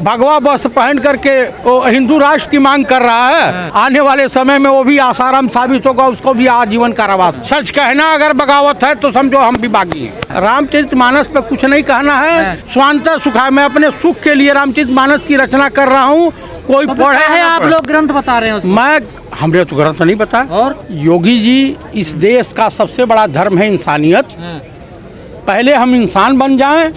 भगवा वस्त्र पहन करके वो हिंदू राष्ट्र की मांग कर रहा है। आने वाले समय में वो भी आसाराम साबित होगा, उसको भी आजीवन कारावास। सच कहना अगर बगावत है तो समझो हम भी बागी हैं। रामचरितमानस पे कुछ नहीं कहना है। स्वांतः सुखाय, मैं अपने सुख के लिए रामचरितमानस की रचना कर रहा हूँ। कोई पढ़े है, आप लोग ग्रंथ बता रहे हैं उसको। हमने तो ग्रंथ नहीं बता। और योगी जी, इस देश का सबसे बड़ा धर्म है इंसानियत। पहले हम इंसान बन जाएं,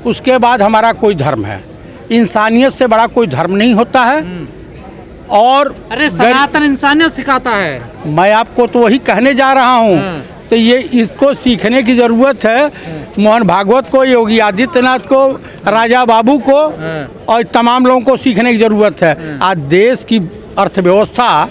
उसके बाद हमारा कोई धर्म है। इंसानियत से बड़ा कोई धर्म नहीं होता है। और अरे सनातन इंसानियत सिखाता है। मैं आपको तो वही कहने जा रहा हूँ। तो ये इसको सीखने की ज़रूरत है। मोहन भागवत को, योगी आदित्यनाथ को, राजा बाबू को और तमाम लोगों को सीखने की ज़रूरत है। आज देश की अर्थव्यवस्था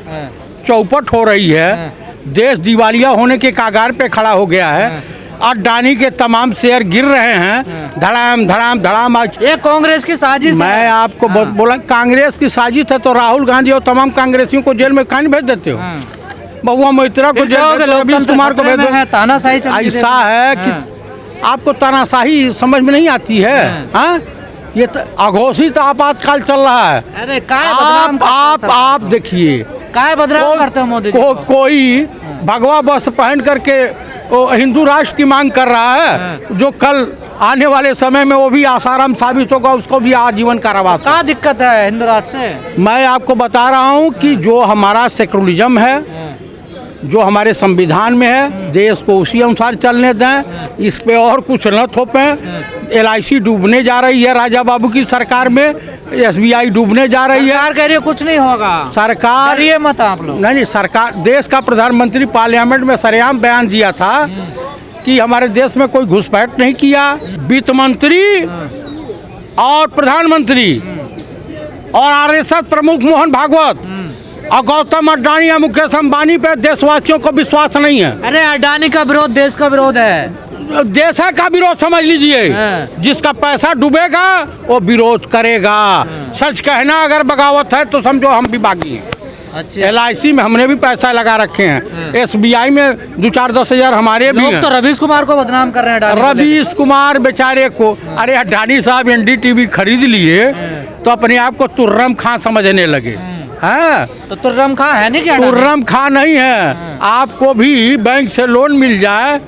चौपट हो रही है। देश दिवालिया होने के कागार पे खड़ा हो गया है। अडानी के तमाम शेयर गिर रहे हैं, धड़ाम धड़ाम धड़ाम। आज ये कांग्रेस की साजिश है। मैं आपको बोला कांग्रेस की साजिश है तो राहुल गांधी और तमाम कांग्रेसियों को जेल में क्यों नहीं भेज देते हो? बहुआ मोइत्रा को जेल, रवीश कुमार को भेज दो। तानाशाही ऐसा है कि आपको तानाशाही समझ में नहीं आती है। हाँ, ये अघोषित आपातकाल चल रहा है। अरे आप देखिए काय बदनाम करते हो मोदी जी। कोई भगवा वस्त्र पहन करके वो हिंदू राष्ट्र की मांग कर रहा है, जो कल आने वाले समय में वो भी आसाराम साबित होगा, उसको भी आजीवन कारावास। क्या दिक्कत है हिंदू राष्ट्र से? मैं आपको बता रहा हूँ कि जो हमारा सेकुलरिज्म है, जो हमारे संविधान में है, देश को उसी अनुसार चलने दें। इस पे और कुछ न थोपें। LIC डूबने जा रही है राजा बाबू की सरकार में। SBI डूबने जा रही है। सरकार कह रही है कुछ नहीं होगा। सरकार ये मत आप लोग। नहीं, सरकार, देश का प्रधानमंत्री पार्लियामेंट में सरेआम बयान दिया था कि हमारे देश में कोई घुसपैठ नहीं किया। वित्त मंत्री और प्रधानमंत्री और RSS प्रमुख मोहन भागवत और गौतम अडानी या मुकेश अंबानी पे देशवासियों को विश्वास नहीं है। अरे अडानी का विरोध देश का विरोध है। देश का विरोध समझ लीजिए। जिसका पैसा डूबेगा वो विरोध करेगा। सच कहना अगर बगावत है तो समझो हम भी बागी हैं। अच्छा। LIC में हमने भी पैसा लगा रखे हैं। SBI में 2-4-10 हजार हमारे भी हैं। तो रवीश कुमार को बदनाम कर रहे हैं। रवीश कुमार बेचारे को, अरे अडानी साहब NDTV खरीद लिए तो अपने आप को तुर्रम खां समझने लगे। हाँ, तो तुर्रम खां है नहीं क्या? तुर्रम खां नहीं है। आपको भी बैंक से लोन मिल जाए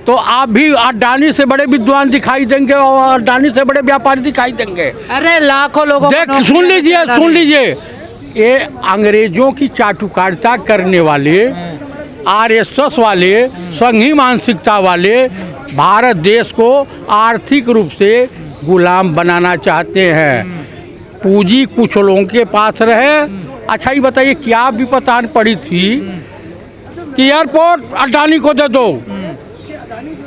तो आप भी अडानी से बड़े विद्वान दिखाई देंगे और अडानी से बड़े व्यापारी दिखाई देंगे। अरे लाखों लोगों देख, सुन लीजिए, ये अंग्रेजों की चाटुकारिता करने वाले, RSS वाले, संघी मानसिकता वाले भारत देश को आर्थिक रूप से गुलाम बनाना चाहते हैं। पूंजी कुछ लोगों के पास रहे। अच्छा, ये बताइए क्या विपत्तान पड़ी थी कि एयरपोर्ट अडानी को दे दो,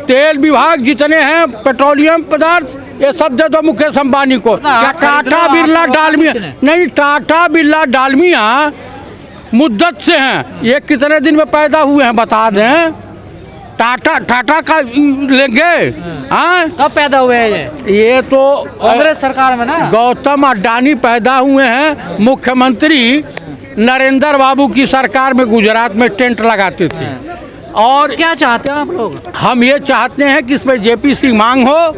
तेल विभाग जितने हैं, पेट्रोलियम पदार्थ, ये सब दे दो मुकेश अंबानी को। टाटा बिरला डालमिया नहीं, टाटा बिरला डालमिया मुद्दत से हैं। ये कितने दिन में पैदा हुए हैं बता दें? टाटा का लेंगे? हाँ, कब पैदा हुए हैं ये तो कांग्रेस सरकार में ना। गौतम अडानी पैदा हुए हैं मुख्यमंत्री नरेंद्र बाबू की सरकार में, गुजरात में टेंट लगाते थे। और क्या चाहते हो आप लोग? हम ये चाहते हैं कि इसमें JPC मांग हो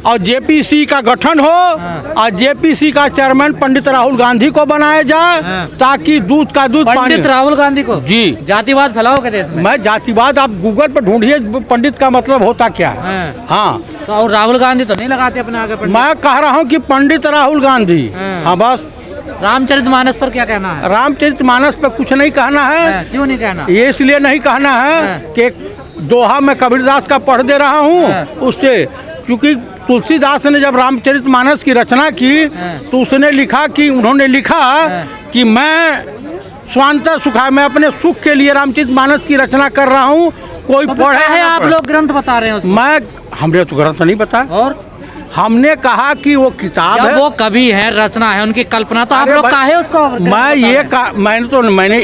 और JPC का गठन हो और JPC का चेयरमैन पंडित राहुल गांधी को बनाया जाए, ताकि दूध का दूध पानी। पंडित राहुल गांधी को? जी। जातिवाद फैलाओगे देश में? मैं जातिवाद, आप गूगल पर ढूंढिए पंडित का मतलब होता क्या है। हाँ, तो और राहुल गांधी तो नहीं लगाते अपने आगे पंडित? मैं कह रहा हूँ कि पंडित राहुल गांधी। हाँ, बस। रामचरितमानस पर क्या कहना है? रामचरितमानस पर कुछ नहीं कहना है। क्यों नहीं कहना? ये इसलिए नहीं कहना है कि दोहा में कबीरदास का पढ़ दे रहा हूँ उससे, क्योंकि तुलसीदास ने जब रामचरितमानस की रचना की तो उसने लिखा कि, उन्होंने लिखा कि मैं स्वांतः सुखाय, मैं अपने सुख के लिए रामचरितमानस की रचना कर रहा हूँ। कोई पढ़े है, आप लोग ग्रंथ बता रहे हैं उसको। हमने तो ग्रंथ नहीं बता। और हमने कहा कि वो किताब है, वो कवि है, रचना है, उनकी कल्पना, तो आप लोग काहे उसको?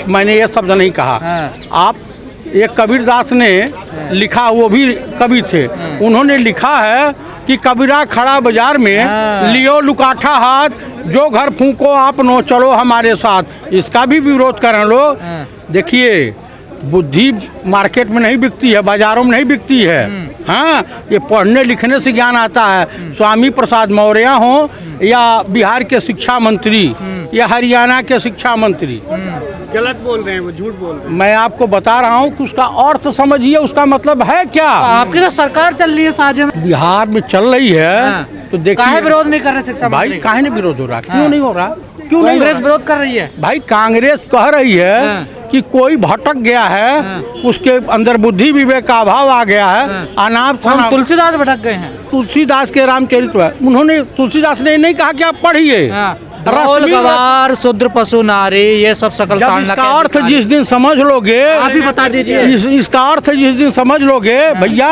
मैंने ये शब्द नहीं कहा। आप, एक कबीरदास ने लिखा, वो भी कवि थे, उन्होंने लिखा है कि कबीरा खड़ा बाजार में लियो लुकाठा हाथ, जो घर फूको आप नो चलो हमारे साथ। इसका भी विरोध कर लो। देखिए, बुद्धि मार्केट में नहीं बिकती है, बाजारों में नहीं बिकती है। हाँ, ये पढ़ने लिखने से ज्ञान आता है। स्वामी प्रसाद मौर्य हो या बिहार के शिक्षा मंत्री या हरियाणा के शिक्षा मंत्री, गलत बोल रहे हैं, वो झूठ बोल रहे हैं। मैं आपको बता रहा हूँ कि उसका अर्थ समझिए, उसका मतलब है क्या। आपकी तो सरकार चल रही है साझे में, बिहार में चल रही है हाँ। तो देखिए काहे विरोध नहीं कर रहे शिक्षा भाई, मंत्री? काहे नहीं विरोध हो रहा, क्यों हाँ। नहीं हो रहा, क्यों नहीं हो कांग्रेस रहा? विरोध कर रही है। भाई कांग्रेस कह रही है हाँ। कि कोई भटक गया है, उसके अंदर बुद्धि विवेक का अभाव आ गया है, अनाप हम शनाप। तुलसीदास भटक गए हैं। तुलसीदास के रामचरित है, उन्होंने तुलसीदास ने नहीं कहा कि आप पढ़िए। ढोल रश्मि गवार शूद्र पशु नारी ये सब सकल जब ताड़ना इसका के अर्थ अधिकारी। जिस दिन समझ लोगे, आप ही बता दीजिए। इसका अर्थ जिस दिन समझ लोगे भैया,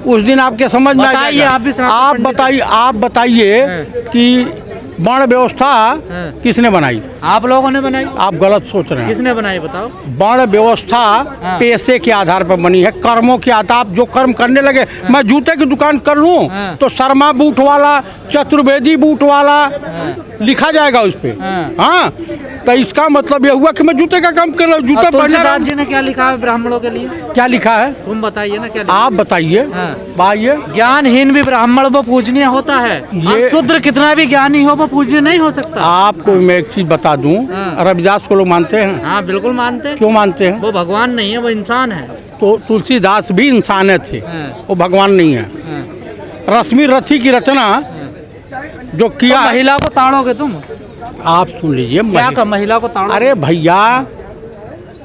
उस दिन आपके समझ में आ बताइए, जाएगा। आप भी सनातन आप पंडित बताइए, आप बताइए कि वर्ण व्यवस्था किसने बनाई? आप लोगों ने बनाई? आप गलत सोच रहे हैं। किसने बनाई बताओ? वर्ण व्यवस्था पैसे के आधार पर बनी है, कर्मों के आधार। आप जो कर्म करने लगे, मैं जूते की दुकान कर लूं तो शर्मा बूट वाला, चतुर्वेदी बूट वाला लिखा जाएगा उस पे। हाँ, तो इसका मतलब ये हुआ कि मैं जूते का काम कर रहा हूँ, जूते पहने रहा तुलसीदास हूं। जी ने क्या लिखा है ब्राह्मणों के लिए? क्या लिखा है तुम बताइए ना क्या लिखा? आप बताइए। हाँ। भाइये, ज्ञानहीन भी ब्राह्मण वो पूजनीय होता है, और ये- शूद्र कितना भी ज्ञानी हो वो पूजनीय नहीं हो सकता। आपको मैं एक चीज बता दूं, हाँ। रविदास को लोग मानते हैं। हाँ बिल्कुल मानते हैं। क्यों मानते हैं? वो भगवान नहीं है, वो इंसान है। तो तुलसीदास भी इंसान थे, हाँ। वो भगवान नहीं है। हाँ। रश्मि रथी की रचना जो किया, तो महिला को ताड़ोगे तुम? आप सुन लीजिए। क्या कर महिला को ताड़ो? अरे भैया,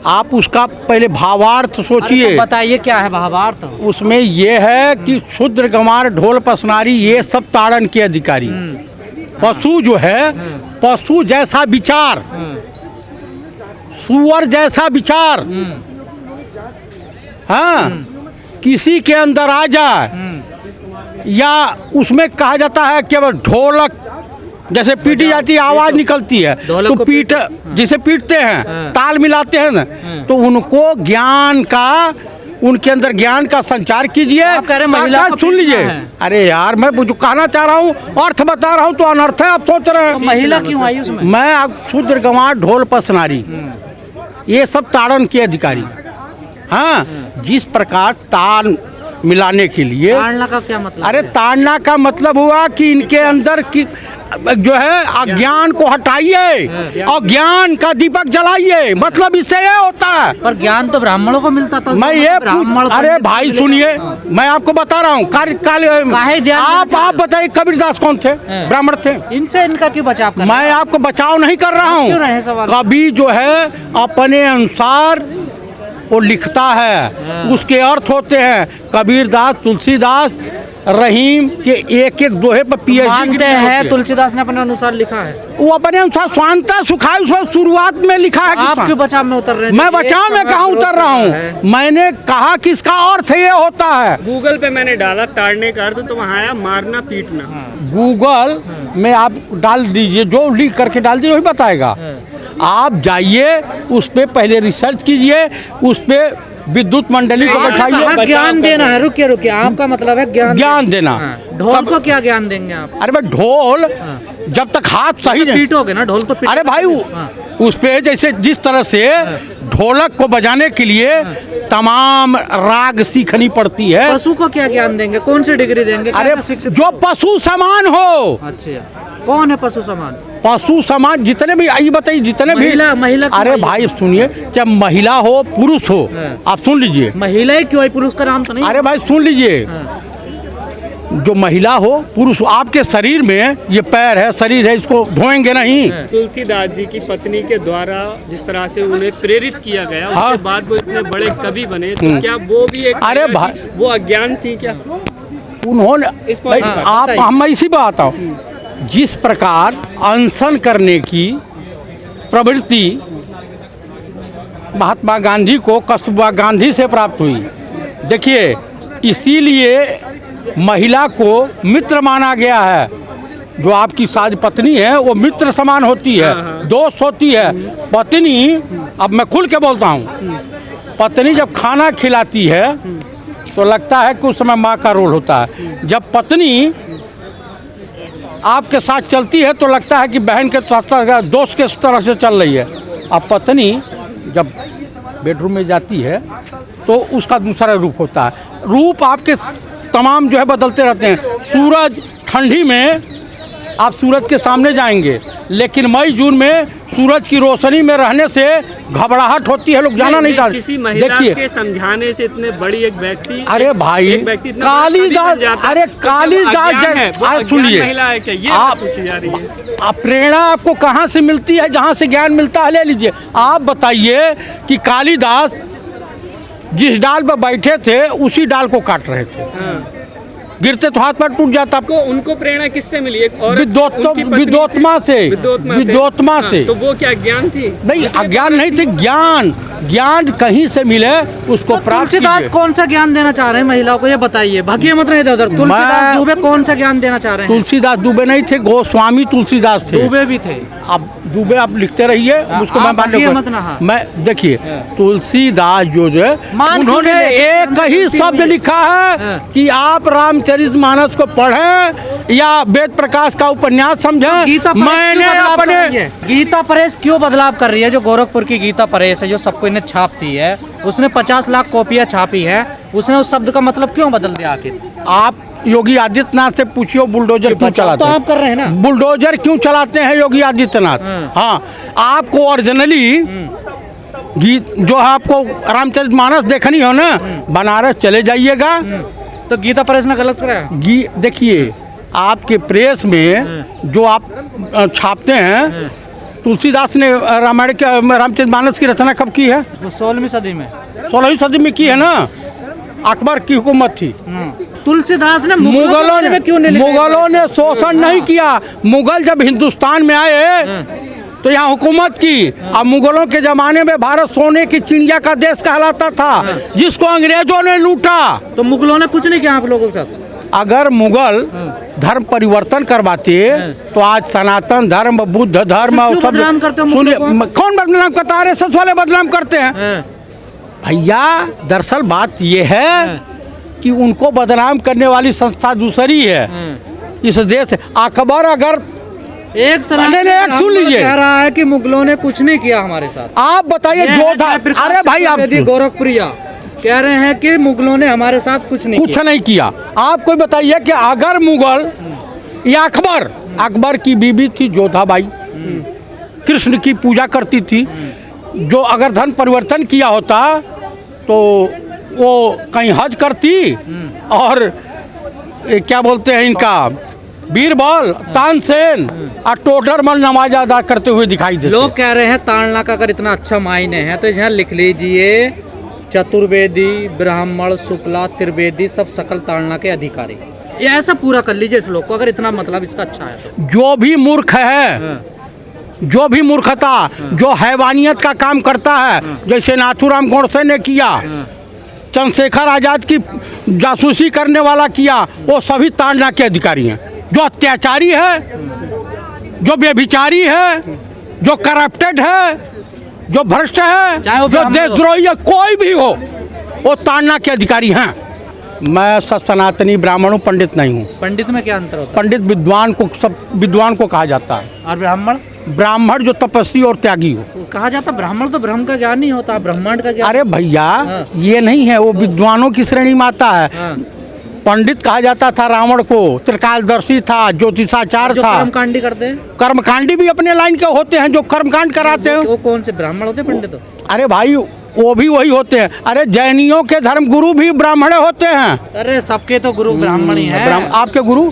आप उसका पहले भावार्थ अरे सोचिए। तो बताइए क्या है भावार्थ? उसमें ये है कि शूद्र गंवार ढोल पसनारी ये सब ताड़न के अधिकारी। पशु जो है, पशु जैसा विचार, सुअर जैसा विचार, हाँ, किसी के अंदर आ जाए, या उसमें कहा जाता है केवल ढोलक जैसे पीटी जाती है, आवाज निकलती है, ढोलक तो को पीट जिसे पीटते हैं, ताल मिलाते हैं ना, तो उनको ज्ञान का, उनके अंदर ज्ञान का संचार कीजिए। आप कह रहे हैं महिला को सुन लीजिए। पीटना है। अरे यार, मैं जो कहना चाह रहा हूँ, अर्थ बता रहा हूँ तो अनर्थ है, आप सोच रहे हैं। तो महिला क्यों आई उसमें? मैं अब शूद्र गंवार ढोल पसनारी ये सब ताड़न के अधिकारी। हाँ, जिस प्रकार ताल मिलाने के लिए, ताड़ना का क्या मतलब? अरे ताड़ना का मतलब हुआ कि इनके अंदर की जो है अज्ञान को हटाइए और ज्ञान का दीपक जलाइए, मतलब इससे ये होता है। पर ज्ञान तो ब्राह्मणों को मिलता था। मैं ये ब्राह्मण अरे पंडित भाई को सुनिए, मैं आपको बता रहा हूँ। काहे ध्यान आप देना बताइए, कबीरदास कौन थे? ब्राह्मण थे। इनसे इनका क्यों बचाव कर? मैं आपको बचाव नहीं कर रहा क्यों रहे हूँ। सवाल? कवि जो है अपने अनुसार वो लिखता है, उसके अर्थ होते हैं। कबीरदास, तुलसीदास, रहीम के एक एक दोहे पर पीएचडी मानते हैं तुलसीदास ने अपने अनुसार लिखा है। वो अपने अनुसार स्वांता सुखाई उसमें शुरुआत में लिखा है। आप क्यों बचाव में उतर रहे हैं? मैं बचाव में कहाँ उतर रहा हूँ? मैंने कहा कि इसका अर्थ ये होता है। गूगल पे मैंने डाला ताड़ने का अर्थ, तो वहाँ आया मारना पीटना। गूगल में आप डाल दीजिए, जो लिख करके डाल दीजिए वही बताएगा। आप जाइए, उस पे पहले रिसर्च कीजिए, उस पे विद्युत मंडली को बैठाइए। ज्ञान देना है। रुकिए रुकिए, आपका मतलब है ज्ञान देना। ढोल को क्या ज्ञान देंगे आप? अरे भाई, ढोल जब तक हाथ सही नहीं, पीटोगे ना ढोल तो पीटोगे। अरे भाई, उस पे जैसे जिस तरह से ढोलक को बजाने के लिए तमाम राग सीखनी पड़ती है। पशु को क्या ज्ञान देंगे? कौन सी डिग्री देंगे? अरे क्या शिक्षित? जो पशु समान हो। अच्छा, कौन है पशु समान? पशु समाज जितने भी, आई बताइए, जितने भी महिला अरे भाई सुनिए, चाहे महिला हो पुरुष हो, आप सुन लीजिए। महिला ही क्यों है? पुरुष का नाम तो नहीं? अरे भाई सुन लीजिए, जो महिला हो पुरुष हो, आपके शरीर में ये पैर है, शरीर है, इसको धोएंगे नहीं। तुलसीदास जी की पत्नी के द्वारा जिस तरह से उन्हें प्रेरित किया गया, हाँ। उसके बाद वो इतने बड़े कवि बने, तो क्या वो भी एक अरे भाई, वो अज्ञान थी क्या? उन्होंने इस पर भाई, हाँ, आप बताइए। मैं इसी बात आता हूँ। जिस प्रकार अनशन करने की प्रवृत्ति महात्मा गांधी को कस्तूरबा गांधी से प्राप्त हुई, देखिए, इसीलिए महिला को मित्र माना गया है। जो आपकी साज पत्नी है वो मित्र समान होती है, दोस्त होती है। पत्नी, अब मैं खुल के बोलता हूँ, पत्नी जब खाना खिलाती है तो लगता है कि उस समय माँ का रोल होता है। जब पत्नी आपके साथ चलती है तो लगता है कि बहन के तरह, दोस्त के तरह से चल रही है। अब पत्नी जब बेडरूम में जाती है तो उसका दूसरा रूप होता है। रूप आपके तमाम जो है बदलते रहते हैं। सूरज ठंडी में आप सूरज के सामने जाएंगे, लेकिन मई जून में सूरज की रोशनी में रहने से घबराहट होती है, लोग जाना नहीं चाहते। किसी महिला के समझाने से इतने बड़ी एक व्यक्ति, अरे भाई एक व्यक्ति इतना कालिदास, बड़ा कवि बन अरे जाता है, कालिदास तो अज्ञान है, वो अज्ञान सुनिए, महिला है क्या? ये आप पूछी जा रही है। प्रेरणा आपको कहाँ से मिलती है? जहाँ से ज्ञान मिलता है ले लीजिए। आप बताइए कि कालिदास जिस डाल पर बैठे थे उसी डाल को काट रहे थे, गिरते तो हाथ पर टूट जाता। को उनको प्रेरणा किससे मिली? एक औरत, विद्वोत्मा से, विद्वोत्मा से। तो वो क्या ज्ञान थी? नहीं, अज्ञान नहीं थे, ज्ञान, ज्ञान कहीं से मिले उसको प्राप्त तुलसीदास कीजिए। कौन सा ज्ञान देना चाह रहे हैं महिलाओं को, ये बताइए। भागिए मत नहीं इधर। तुलसीदास दुबे कौन सा ज्ञान देना चाह रहे हैं? तुलसीदास दुबे नहीं थे, गोस्वामी तुलसीदास थे। दुबे भी थे। अब दुबे आप लिखते रहिए, उसको मैं आप मान भागिए लूँगा। मत नहा। मैं देखिए तुलसीदास जो है मान उन्होंने क्यों नहीं लेते? एक ही हम शब्द सुनती लिखा है कि आप रामचरितमानस को पढ़ें या वेद प्रकाश का उपन्यास समझें। गीता प्रेस मैंने क्यों बदलाव कर अपने रही है? गीता प्रेस क्यों बदलाव कर रही है? जो गोरखपुर की गीता प्रेस है, जो सबको इन्हें छापती है, उसने 50 लाख कॉपियां छापी है, उसने उस शब्द का मतलब क्यों बदल दिया आखिर? आप योगी आदित्यनाथ से पूछिए बुलडोजर क्यों चलाते तो हैं? आप कर रहे हैं ना। बुलडोजर क्यों चलाते हैं योगी आदित्यनाथ? हाँ, आपको ओरिजिनली गीत जो है, आपको रामचरितमानस देखनी हो ना, बनारस चले जाइएगा। तो गीता प्रेस ने गलत कराया। देखिए आपके प्रेस में जो आप छापते हैं, तुलसीदास ने रामायण के रामचरितमानस की रचना कब की है? वो 16वीं सदी में, 16वीं सदी में की है ना। अकबर की हुकूमत थी। तुलसीदास ने मुगलों ने शोषण नहीं किया। मुगल जब हिंदुस्तान में आए तो यहाँ हुकूमत की। अब मुगलों के जमाने में भारत सोने की चिड़िया का देश कहलाता था, जिसको अंग्रेजों ने लूटा। तो मुगलों ने कुछ नहीं किया आप लोगों के साथ। अगर मुगल धर्म परिवर्तन करवाते तो आज सनातन धर्म, बुद्ध धर्म और सब बदनाम करते हो सुनिए। मुगलों को? कौन बदनाम करता है? आरएसएस वाले बदनाम करते हैं भैया। दरअसल बात ये है कि उनको बदनाम करने वाली संस्था दूसरी है इस देश। अकबर अगर एक सुन लीजिए, कह रहा है कि मुगलों ने कुछ नहीं किया हमारे साथ। आप बताइए जोधा। अरे भाई आप गोरखपुरिया कह रहे हैं कि मुगलों ने हमारे साथ कुछ नहीं किया। आप कोई बताइए कि अगर मुगल या अकबर की बीबी थी जोधाबाई, कृष्ण की पूजा करती थी, जो अगर धर्म परिवर्तन किया होता तो वो कहीं हज करती और क्या बोलते हैं इनका, बीरबल, तानसेन और टोडरमल नमाज अदा करते हुए दिखाई देते। लोग कह रहे हैं ताड़ना का अगर इतना अच्छा मायने है तो यहाँ लिख लीजिए चतुर्वेदी, ब्राह्मण, शुक्ला, त्रिवेदी सब सकल ताड़ना के अधिकारी। ये ऐसा पूरा कर लीजिए इस लोग को, अगर इतना मतलब इसका अच्छा है तो। जो भी मूर्ख है, जो भी मूर्खता, जो हैवानियत का काम करता है, जैसे नाथूराम गोडसे ने किया, चंद्रशेखर आजाद की जासूसी करने वाला किया, वो सभी ताड़ना के अधिकारी हैं। जो अत्याचारी है, जो व्यभिचारी है, जो करप्टेड है, जो भ्रष्ट है, चाहे वो जो देशद्रोही है, कोई भी हो, वो ताड़ना के अधिकारी हैं। मैं सनातनी ब्राह्मण हूँ, पंडित नहीं हूँ। पंडित में क्या अंतर होता है? पंडित विद्वान को, सब विद्वान को कहा जाता है। और ब्राह्मण? ब्राह्मण जो तपस्वी और त्यागी हो। तो कहा जाता ब्राह्मण तो ब्रह्म का ज्ञान नहीं होता, ब्रह्मांड का ज्ञान। अरे भैया ये नहीं है, वो विद्वानों की श्रेणी में आता है। पंडित कहा जाता था रावण को, त्रिकालदर्शी था, ज्योतिषाचार था। कर्मकांडी करते हैं, कर्मकांडी भी अपने लाइन के होते हैं, जो कर्मकांड कराते हैं। वो कौन से ब्राह्मण होते पंडित? अरे भाई वो भी वही होते हैं। अरे जैनियों के धर्म गुरु भी ब्राह्मण होते हैं। अरे सबके तो गुरु ब्राह्मण ही हैं। आपके गुरु